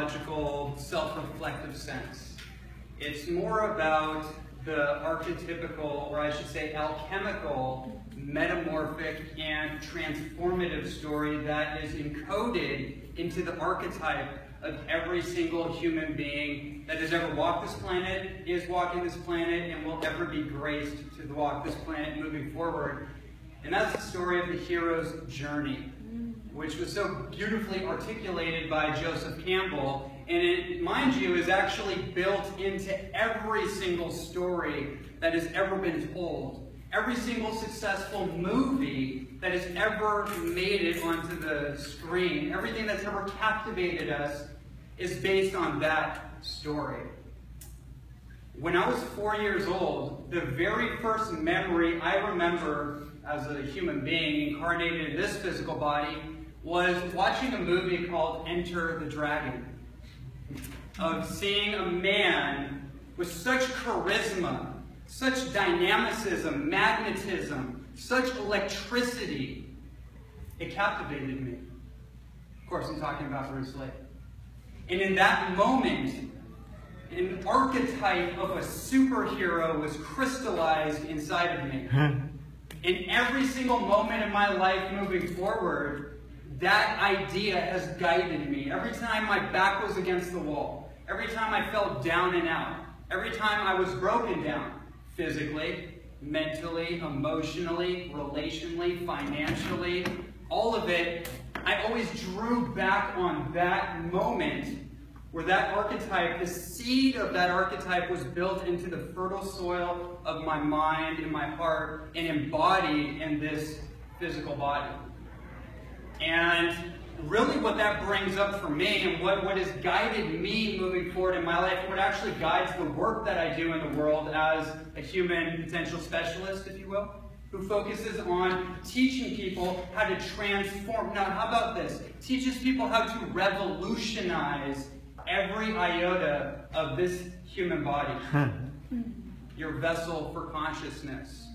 logical, self-reflective sense. It's more about the archetypical, or I should say alchemical, metamorphic and transformative story that is encoded into the archetype of every single human being that has ever walked this planet, is walking this planet, and will ever be graced to walk this planet moving forward. And that's the story of the hero's journey, which was so beautifully articulated by Joseph Campbell. And it, mind you, is actually built into every single story that has ever been told. Every single successful movie that has ever made it onto the screen, everything that's ever captivated us is based on that story. When I was 4 years old, the very first memory I remember as a human being incarnated in this physical body was watching a movie called Enter the Dragon. Of seeing a man with such charisma, such dynamicism, magnetism, such electricity, it captivated me. Of course, I'm talking about Bruce Lee. And in that moment, an archetype of a superhero was crystallized inside of me. In every single moment of my life moving forward, that idea has guided me. Every time my back was against the wall, every time I felt down and out, every time I was broken down, physically, mentally, emotionally, relationally, financially, all of it, I always drew back on that moment where that archetype, the seed of that archetype was built into the fertile soil of my mind and my heart and embodied in this physical body. And really what that brings up for me and what has guided me moving forward in my life, what actually guides the work that I do in the world as a human potential specialist, if you will, who focuses on teaching people how to transform. Now, how about this? Teaches people how to revolutionize every iota of this human body. Your vessel for consciousness,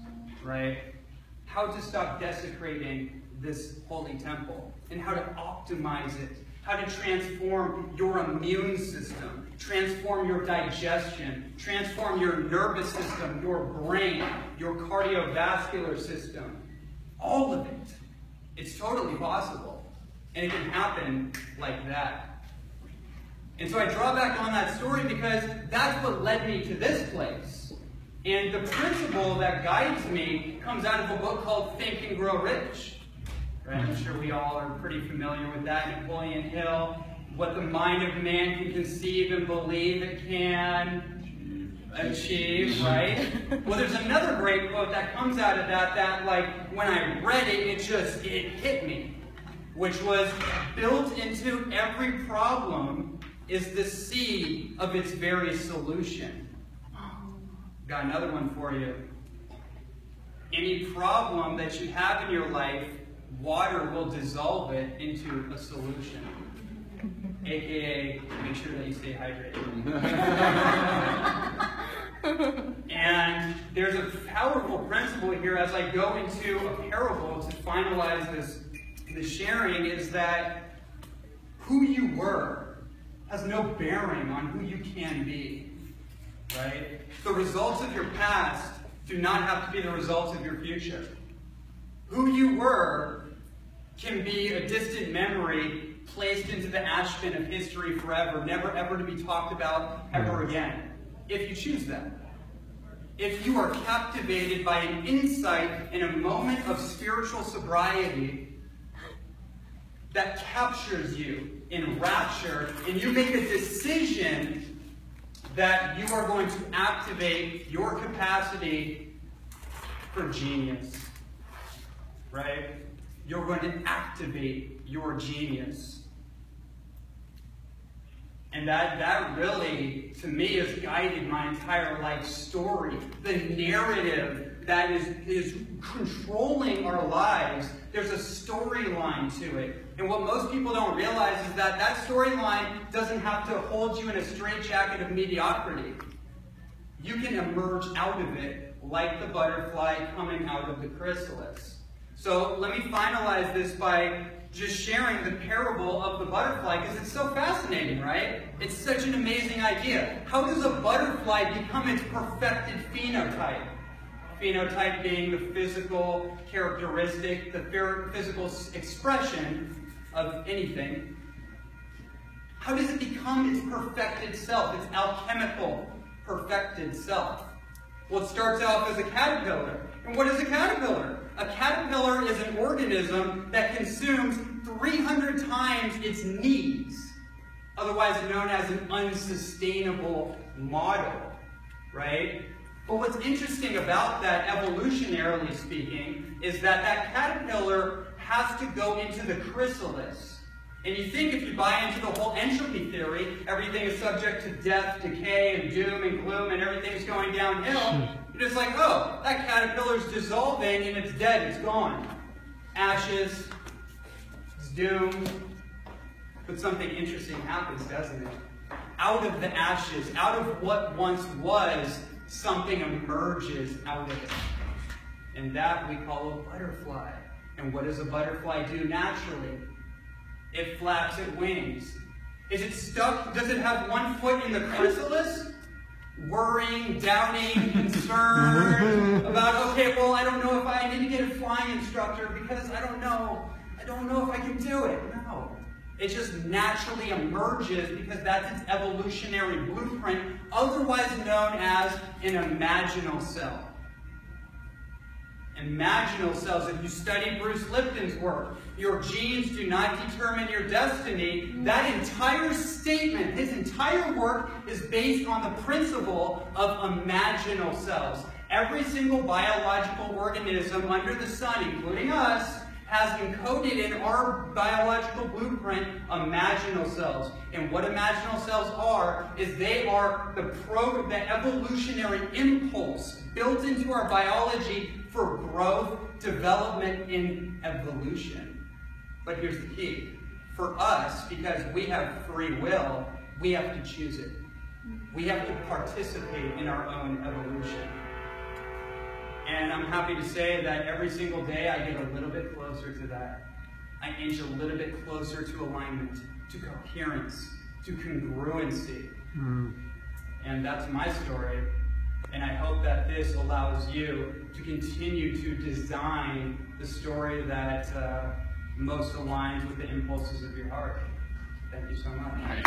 right? How to stop desecrating this holy temple and how to optimize it, how to transform your immune system, transform your digestion, transform your nervous system, your brain, your cardiovascular system, all of it. It's totally possible, and it can happen like that. And so I draw back on that story because that's what led me to this place. And the principle that guides me comes out of a book called Think and Grow Rich. Right? I'm sure we all are pretty familiar with that. Napoleon Hill, what the mind of man can conceive and believe it can achieve, right? Well, there's another great quote that comes out of that like, when I read it, it hit me. Which was, built into every problem is the seed of its very solution. Got another one for you. Any problem that you have in your life, water will dissolve it into a solution. AKA, make sure that you stay hydrated. And there's a powerful principle here as I go into a parable to finalize this sharing, is that who you were has no bearing on who you can be, right? The results of your past do not have to be the results of your future. Who you were can be a distant memory placed into the ash bin of history forever, never ever to be talked about ever again, if you choose that. If you are captivated by an insight in a moment of spiritual sobriety that captures you in rapture, and you make a decision that you are going to activate your capacity for genius, right? You're going to activate your genius. And that really, to me, has guided my entire life story. The narrative that is controlling our lives, there's a storyline to it. And what most people don't realize is that that storyline doesn't have to hold you in a straitjacket of mediocrity. You can emerge out of it like the butterfly coming out of the chrysalis. So let me finalize this by just sharing the parable of the butterfly because it's so fascinating, right? It's such an amazing idea. How does a butterfly become its perfected phenotype? Phenotype being the physical characteristic, the physical expression of anything. How does it become its perfected self, its alchemical perfected self? Well, it starts off as a caterpillar. And what is a caterpillar? A caterpillar is an organism that consumes 300 times its needs, otherwise known as an unsustainable model, right? But what's interesting about that, evolutionarily speaking, is that that caterpillar has to go into the chrysalis. And you think if you buy into the whole entropy theory, everything is subject to death, decay, and doom and gloom, and everything's going downhill, you're just like, oh, that caterpillar's dissolving and it's dead, it's gone. Ashes, it's doomed. But something interesting happens, doesn't it? Out of the ashes, out of what once was, something emerges out of it. And that we call a butterfly. And what does a butterfly do naturally? It flaps its wings. Is it stuck? Does it have one foot in the chrysalis? Worrying, doubting, concerned about, okay, well, I don't know if I need to get a flying instructor because I don't know if I can do it. No. It just naturally emerges because that's its evolutionary blueprint, otherwise known as an imaginal cell. Imaginal cells, if you study Bruce Lipton's work, your genes do not determine your destiny. That entire statement, his entire work is based on the principle of imaginal cells. Every single biological organism under the sun, including us, has encoded in our biological blueprint imaginal cells. And what imaginal cells are, is they are the evolutionary impulse built into our biology for growth, development, and evolution. But here's the key. For us, because we have free will, we have to choose it. We have to participate in our own evolution. And I'm happy to say that every single day I get a little bit closer to that. I inch a little bit closer to alignment, to coherence, to congruency. And that's my story. And I hope that this allows you to continue to design the story that most aligns with the impulses of your heart. Thank you so much.